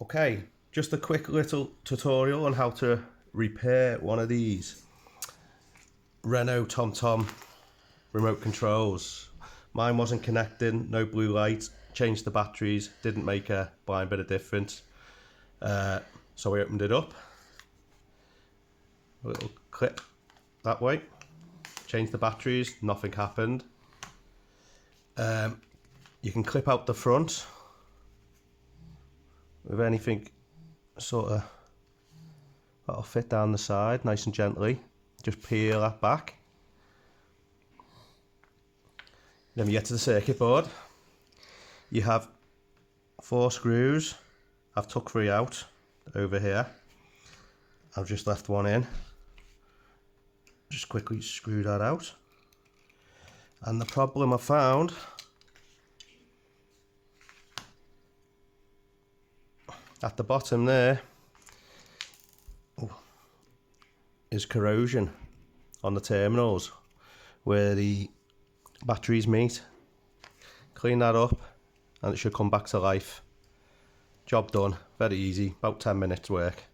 Okay, just a quick little tutorial on how to repair one of these Renault TomTom remote controls. Mine wasn't connecting, no blue light, changed the batteries, didn't make a blind bit of difference. So we opened it up, a little clip that way, changed the batteries, nothing happened. You can clip out the front with anything sort of that'll fit down the side nice and gently. Just peel that back. Then we get to the circuit board. You have 4 screws. I've took 3 out over here. I've just left one in. Just quickly screw that out. And the problem I found at the bottom there is corrosion on the terminals where the batteries meet. Clean that up and it should come back to life. Job done, very easy, about 10 minutes work.